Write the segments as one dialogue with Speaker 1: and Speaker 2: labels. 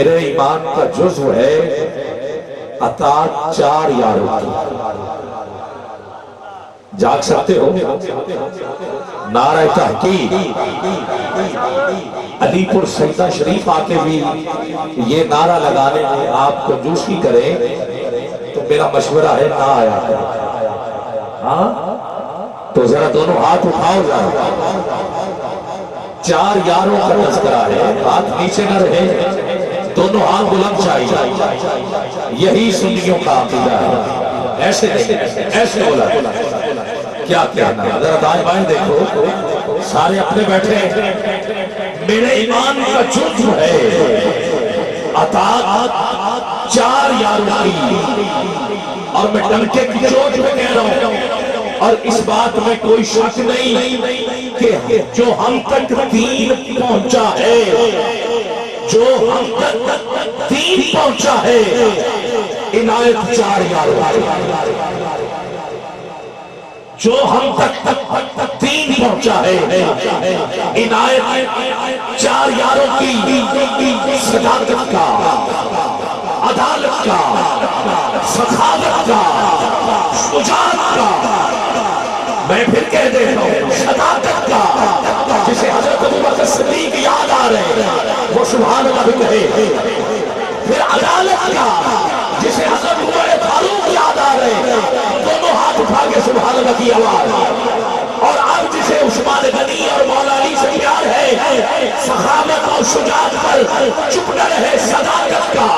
Speaker 1: میرے ایمان کا جزو ہے اطاعت چار یاروں کی۔ جاگ سکتے ہو؟ نعرہ تحقیق علی پور سیدہ شریف آ کے بھی یہ نعرہ لگانے میں آپ کو جوشی کرے تو میرا مشورہ ہے نہ آیا کرے۔ ہاں تو ذرا دونوں ہاتھ اٹھاؤ ذرا۔ چار یاروں کا تذکرہ ہے، ہاتھ نیچے نہ رہے، دونوں ہاتھ بلند چاہیے۔ یہی سنیوں کا عقیدہ ہے۔ ایسے ایسے بولا کیا کہنا؟ ذرا دائیں بائیں دیکھو، سارے اپنے بیٹھے ہیں۔ میرے ایمان کا جزو ہے اطاعت چار یاروں کی، اور میں ڈنکے کی چوٹ میں کہہ رہا ہوں، اور اس بات میں کوئی شک نہیں کہ جو ہم تک دین پہنچا ہے، جو ہم تک دین پہنچا ہے، عنایت چار یاروں کی۔ جو ہم تک دین پہنچا ہے، عنایت چار یاروں کی، صداقت کا، عدالت کا، سخاوت کا، شجاعت کا، میں پھر کہہ دیتا ہوں صداقت کا، جسے حضرت ابوبکر صدیق یاد آ رہے ہیں وہ سبحان اللہ بھی کہے۔ پھر عدالت کا، جسے حضرت عمر فاروق یاد آ رہے ہیں، دونوں ہاتھ اٹھا کے سبحان اللہ کی آواز۔ اور اب جسے عثمان غنی اور مولا علی سے پیار ہے، سخاوت اور شجاعت پر چپ نہ رہے، صداقت کا،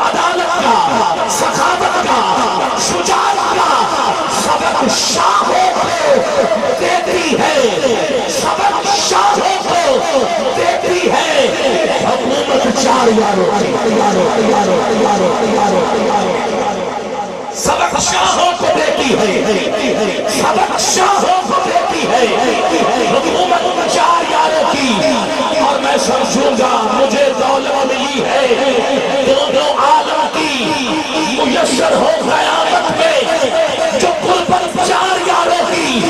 Speaker 1: عدالت کا، سخاوت کا، شجاعت کا سبق شاہوں کو دیتی ہے، سبق شاہوں کو دیتی ہے حکومت چار یاروں کی۔ سبق شاہوں کو دیتی ہے، سبق شاہوں کو دیتی ہے حکومت چار یاروں کی۔ اور میں سمجھوں گا مجھے دولت ملی ہے دونوں عالم کی، میسر ہو قیامت میں جو قربت چار یاروں کی،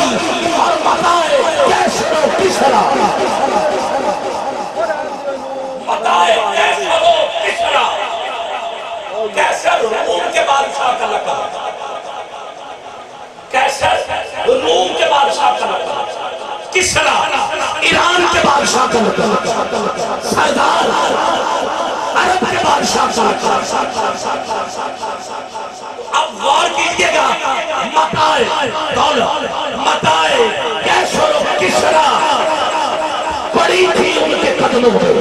Speaker 1: اور بتائے کیسے ہو کسرا، بتائے کیسے ہو کسرا، کیسر روم کے بادشاہ کا لقب، کیسر روم کے بادشاہ کا لقب، کسرا ایران کے بادشاہ کا لقب، سردار عرب کے بادشاہ کا لقب۔ اب غور کیجئے گا، متائے دولت، متائے کیسر و کسرا پڑی تھی ان کے قدموں میں۔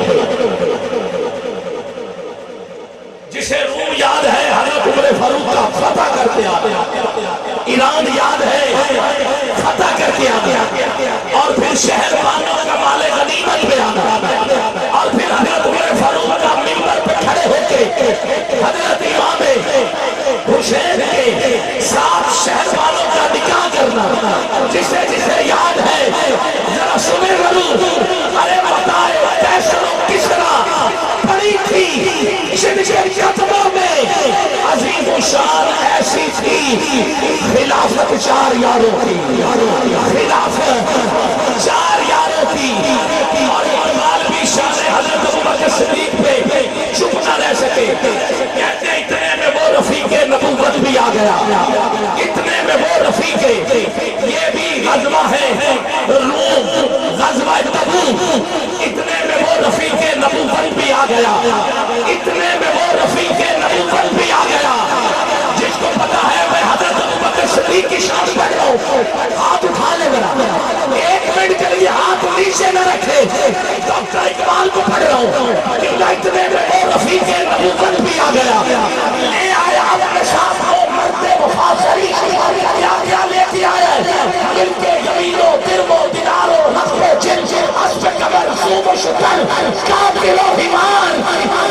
Speaker 1: جسے روم یاد ہے حضرت عمر فاروق کا فتح کرتے آتے، ایران یاد ہے فتح کرتے آتے، اور پھر شہر بانوں کا مال غنیمت پہ آنا، اور پھر حضرت عمر فاروق کا منبر پہ کھڑے ہو کے حضرت امام حسین کے ساتھ شہر بانوں کا نکاح کرنا۔ جسے جسے یاد ہے ذرا سنے ضرور، ارے بتائے کیسر و کسرا پڑی تھی جن کے قدموں میں، عظیم و شان ایسی تھی خلافت چار یاروں کی، خلافت چار یاروں کی۔ اور اقبال بھی شان حضرت ابوبکر صدیق پہ چپ نہ رہ سکے، کہتے ہیں اتنے میں وہ رفیق نبوت بھی آ گیا، اتنے میں وہ رفیق، یہ بھی غزوہ ہے روم، غزوہ تبوک، اتنے میں وہ رفیق نبوت بھی آ گیا، اتنے میں وہ رفیق نبوت بھی آ گیا، جس کو پتا ہے میں حضرت ابوبکر صدیق کی شان پڑھ رہا ہوں، ہاتھ اٹھا لے میرا، ایک منٹ کے لیے ہاتھ نیچے نہ رکھے، ڈاکٹر اقبال کو پڑھ رہا ہوں، کیونکہ اتنے میں وہ رفیق نبوت بھی آ گیا، لے آیا اپنے ساتھ وہ مرد وفا شریف، کیا کیا لے کے آیا ہے، مل کے یمینوں درموں دیناروں نقبوں جن اسب قبر صوب و شکر قابل و ایمان،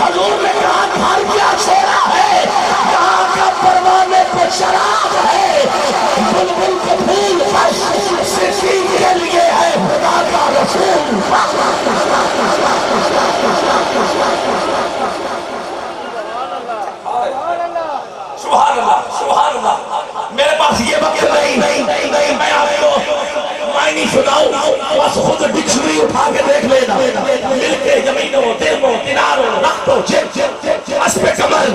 Speaker 1: حضور نے کہا گھر کیا چھوڑا ہے، کہاں کا پروانے کو شراب ہے، بلبل کو پھول فرش صدیق کے لیے ہے خدا کا رسول۔ سبحان اللہ، سبحان اللہ۔ میرے پاس یہ وقت نہیں، میں آپ کو معنی سناؤں، بس خود ڈکشنری اٹھا کے دیکھ لینا، مل کے زمینوں درموں دینار رکھ دو اسب کمر،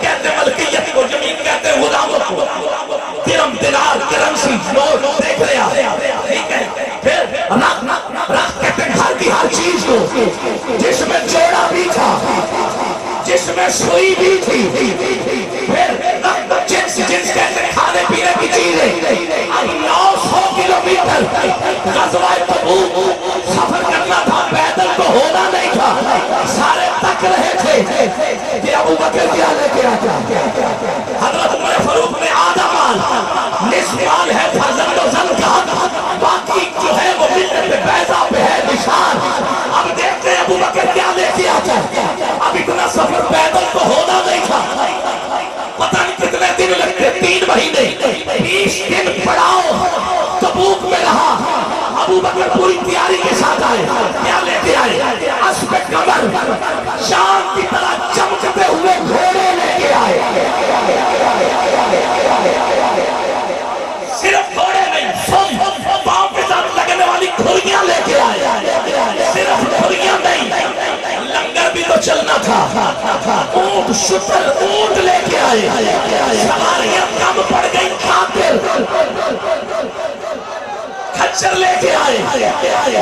Speaker 1: کہتے ہیں ملکیت کو، زمین کہتے ہیں غلامت کو، درم دینار کرنسی نوٹ دیکھ رہا، ٹھیک ہے، پھر رکھ کہتے ہیں گھر کی ہر چیز کو، جس میں جوڑا بھی تھا، جس میں سوئی بھی تھی، پھر جنس کہتے ہیں کھانے پینے کی چیزیں، اب 900 کلومیٹر غزوہ تبوک سفر کرنا تھا، پیدل تو ہونا نہیں تھا، سارے تک رہے تھے کہ ابو بکر کیا لے کے آتا، حضرت عمر فاروق نے آدھا مال، نصف مال ہے فرزند و زن کا، باقی جو ہے وہ ملت پہ بیضا پہ ہے نشان، اب دیکھتے ہیں ابو بکر کیا لے کے آتا، اب اتنا سفر پیدل تو ہونا نہیں تھا، پتہ نہیں کتنے دن لگتے، 3 مہینے 20 دن پڑاؤ تبوک میں رہا، ابو بکر پوری تیاری کے ساتھ آئے، کیا لے کے آئے؟ اسب کمر، شام کی طرح چمکتے ہوئے گھوڑے لے کے آئے، صرف گھوڑے نہیں، پاؤں کے ساتھ لگنے والی کھریاں لے کے آئے، صرف کھریاں نہیں، لنگر بھی تو چلنا تھا، اونٹ شتر اونٹ لے کے آئے، سواریاں کم پڑ گئی خاطر، کھچر لے کے آئے،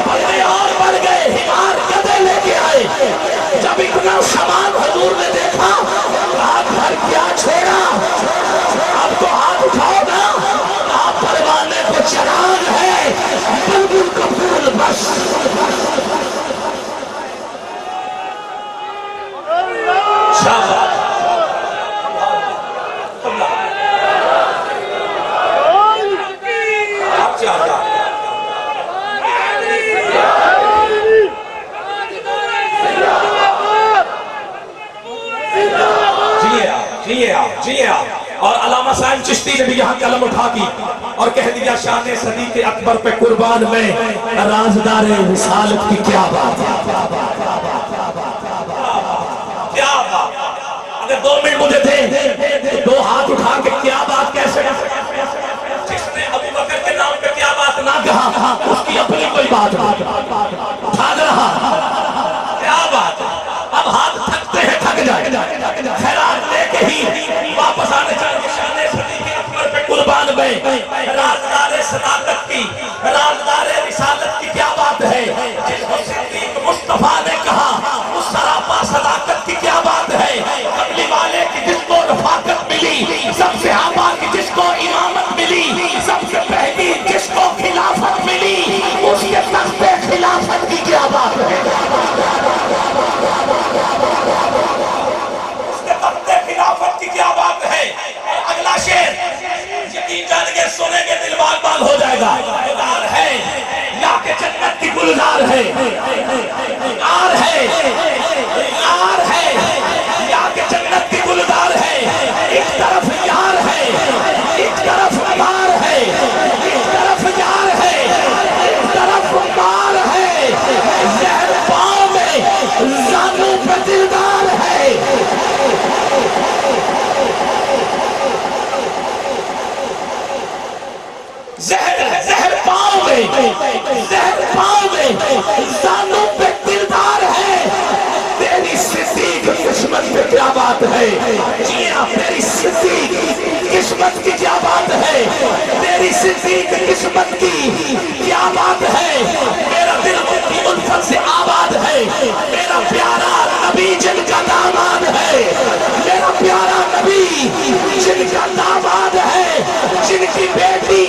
Speaker 1: بڑھے اور بڑھ گئے، ہمار گدے لے کے آئے، جب اتنا سامان حضور نے دیکھا، کہا گھر کیا چھوڑا، اب تو ہاتھ اٹھاؤ نا، کہا پروانے کو چراغ ہے، بلبل کو پھول بس، اور علامہ صاحب چشتی نے بھی یہاں قلم اٹھا دی اور کہہ دیا شان صدیق اکبر پہ قربان میں رازدار رسالت کی کیا بات ہے، کیا بات، اگر 2 منٹ مجھے دیں 2 ہاتھ اٹھا کے کیا بات کیسے، جس نے ابو بکر کے نام پہ کیا بات نہ کہا اس کی اپنی کوئی بات بھاگ رہا، کیا بات، اب ہاتھ تھکتے ہیں تھک جائے، خیرات لے کے ہی واپس آنے چاہیے، شان صدیق اکبر پہ قربان میں رازدار صداقت کی، رازدار رسالت کی کیا بات ہے، جس کو صدیق مصطفیٰ نے کہا اس سراپا صداقت کی کیا بات ہے، قبلی والے کی جس کو رفاقت ملی، سب صحابہ کی جس کو امامت ملی، سب سے پہلی جس کو خلافت ملی، اس کے تخت خلافت کی کیا بات ہے، خلافت کی کیا بات ہے، اگلا شعر یقین جان کے سنیں گے دل باغ باغ ہو جائے گا، گلزار ہے یا کہ جنت کی گلزار ہے، یار ہے یار ہے یا کہ جنت کی گلزار ہے، ایک طرف یار ہے ایک طرف مار ہے، ایک طرف یار ہے ایک طرف مار ہے، زہر پاؤں میں زانوں پہ دلدار ہے، زہر پاؤں میں زانوں پہ دلدار ہے، تیری صدیق قسمت پہ کیا بات ہے، جی ہاں تیری صدیق قسمت کی کیا بات ہے، تیری صدیق قسمت کی کیا بات ہے، میرا دل ان کی الفت سے آباد ہے، میرا پیارا نبی جن کا داماد ہے، میرا پیارا نبی جن کا داماد ہے، جن کی بیٹی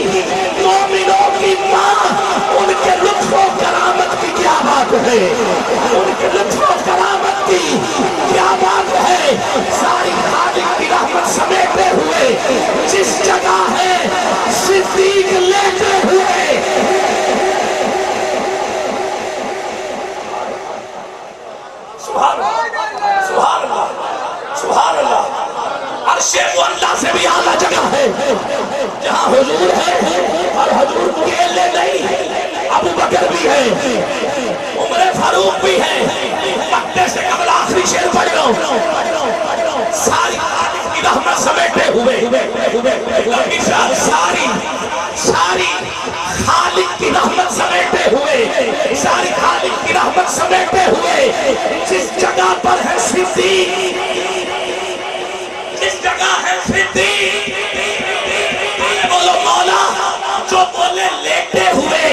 Speaker 1: مومنوں کی ماں، ان کے لطف و کرامت کی کیا بات ہے، ان کے لطف و کرامت کی کیا بات ہے، ساری خالق کی رحمت سمیٹے ہوئے جس جگہ ہے صدیق لیتے ہوئے، سبحان اللہ سبحان اللہ سبحان اللہ، عرش معلیٰ سے بھی اعلیٰ جگہ ہے جہاں حضور ہے، اور حضور اکیلے نہیں، ابو بکر بھی ہے، عمر فاروق بھی ہے، مکے سے قبل آخری شعر پڑھ رہا ہوں، ساری خالق کی رحمت سمیٹے ہوئے، ساری ساری خالق کی رحمت سمیٹے ہوئے، ساری خالق کی رحمت سمیٹے ہوئے جس جگہ پر ہے صدیق، جس جگہ ہے صدیق، بولو مولا جو بولے لیٹے ہوئے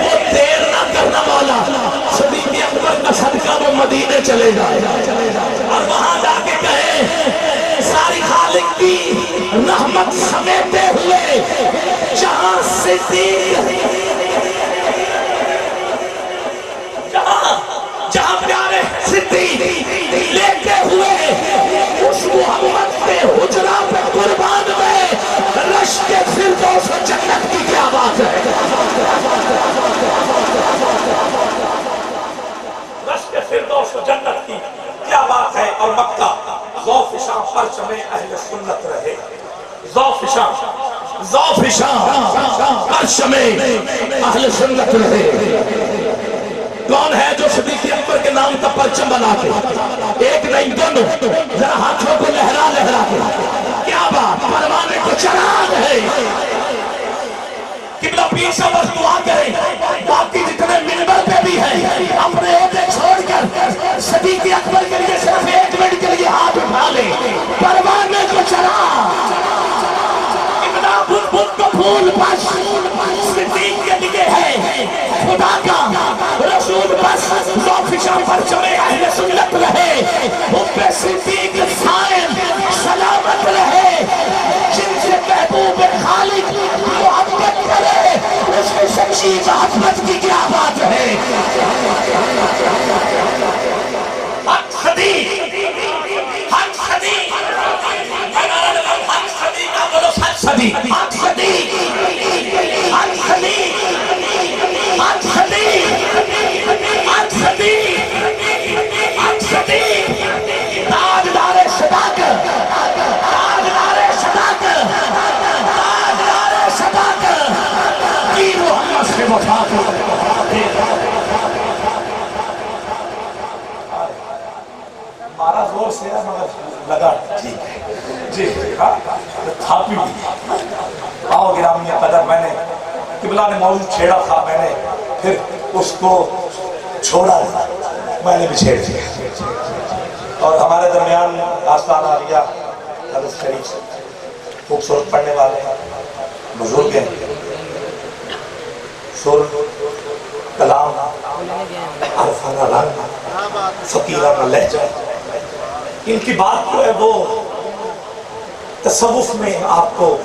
Speaker 1: وہ دیر نہ کرنا مولا، صدیق اکبر کا صدقہ وہ مدینے چلے جائے اور وہاں جا کے کہے ساری خالق کی رحمت سمیٹے ہوئے جہاں صدیق، جہاں پیارے صدیق لیٹے ہوئے اس محمد کے حجرہ پہ قربان میں رشک فردوس و جنت کی کیا بات ہے، رشک فردوس و جنت کی کیا بات ہے۔ اور مکہ ذوف شام پرچم اہل سنت رہے، ذوف شام پرچم اہل سنت رہے۔ کون ہے جو صدیق اکبر کے نام کا پرچم بنا کے، ایک نہیں دونوں، ذرا ہاتھوں کو لہرا لہرا کے، کیا بات، پروانے کو چراغ ہے۔ قبلہ پیر صاحب بس دعا کریں، باقی جتنے منبر پہ بھی ہیں اپنے عہدے چھوڑ کر صدیق اکبر کے لیے صرف ایک منٹ کے لیے ہاتھ اٹھا لیں، پروانے کو چراغ، ابنا بت کو پھول بس صدیق کے لیے ہے، خدا کا رسول بس، ذوف شام پرچم اہل سنت رہے، حب صدیق قائم سلامت رہے، جن سے محبوب خالق محبت کرے اس کی سچی محبت کی کیا بات ہے۔ حق صدیق، حق صدیق، حق صدیق، آپ بولو حق صدیق، حق صدیق، حق صدیق، حق صدیق، حق صدیق، حق صدیق، تاجدار صداقت، تاجدار صداقت، تاجدار صداقت، کی محمد سے وفا کو مارا زور سے ہے مگر لگا ٹھیک ہے جی ہاں تھاپی بھی آؤ گرامی قدر، میں نے قبلہ نے موضوع چھیڑا تھا، میں نے پھر اس کو چھوڑا، میں نے بھی چھیڑ دیا۔ اور ہمارے درمیان آستانہ عالیہ حضرت شریف سے خوبصورت پڑھنے والے ہیں، بزرگ ہیں، سر کلام عرفانہ رنگ فقیرانہ لہجہ، ان کی بات جو ہے وہ تصوف میں آپ کو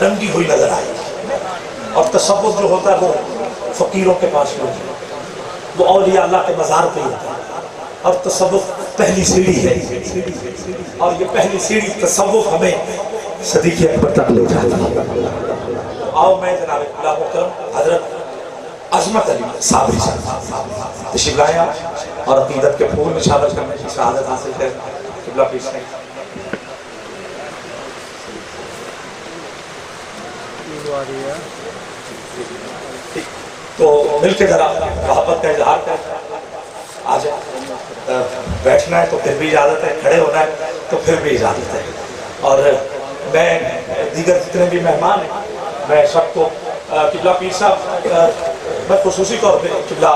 Speaker 1: رنگی ہوئی نظر آئی، اور تصوف جو ہوتا ہے وہ فقیروں کے پاس ہوتا ہے، وہ اولیاء اللہ کے مزار پہ ہوتا ہے، اور تصوف پہلی سیڑھی ہے، اور یہ پہلی سیڑھی تصوف ہمیں صدیق اکبر تک لے جاتا ہے۔ آؤ میں جناب قبلہ محترم حضرت عظمت علی صابری صاحب تشریف لائیں آپ، اور عقیدت کے پھول نشاور کرنے کی شہادت حاصل کریں، قبلہ پیش کریں۔ تو مل کے ذرا محبت کا اظہار کریں، آ جائیں، بیٹھنا ہے تو پھر بھی اجازت ہے، کھڑے ہونا ہے تو پھر بھی اجازت ہے، اور میں دیگر جتنے بھی مہمان ہیں میں سب کو قبلہ پیر صاحب، میں خصوصی طور پہ قبلہ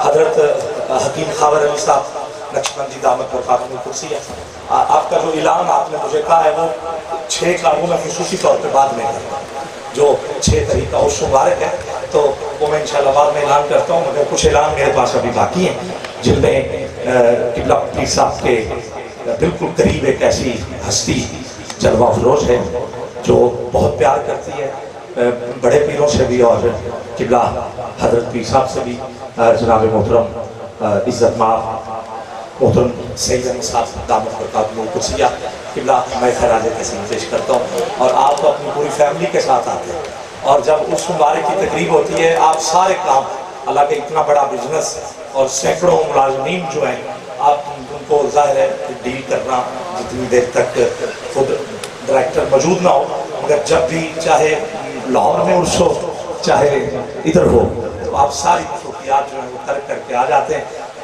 Speaker 1: حضرت حکیم خاور علی صاحب نقشبندی دامت برکاتہ القدسی ہے، آپ کا جو اعلان آپ نے مجھے کہا ہے وہ 6 کاموں میں خصوصی طور پہ بعد میں کرتا ہوں، جو 6 طریقہ اس مبارک ہے تو وہ میں انشاءاللہ بعد میں اعلان کرتا ہوں، مگر کچھ اعلان میرے پاس ابھی باقی ہیں جن میں قبلہ پیر صاحب کے بالکل قریب ایک ایسی ہستی جلوہ افروز ہے جو بہت پیار کرتی ہے بڑے پیروں سے بھی اور قبلہ حضرت پیر صاحب سے بھی، جناب محترم عزت مآب محترم سید احمد صاحب دامت برکاتہ القدسیہ، قبلہ میں خراج تحسین پیش کرتا ہوں، اور آپ اپنی پوری فیملی کے ساتھ آتے ہیں، اور جب اس مبارک کی تقریب ہوتی ہے آپ سارے کام، اللہ کے اتنا بڑا بزنس اور سینکڑوں ملازمین جو ہیں، آپ ان کو ظاہر ہے ڈیل کرنا جتنی دیر تک خود ڈائریکٹر موجود نہ ہو، مگر جب بھی چاہے لاہور میں عرس ہو چاہے ادھر ہو تو آپ ساری مصروفیات جو ہیں وہ ترک کر کے آ جاتے ہیں،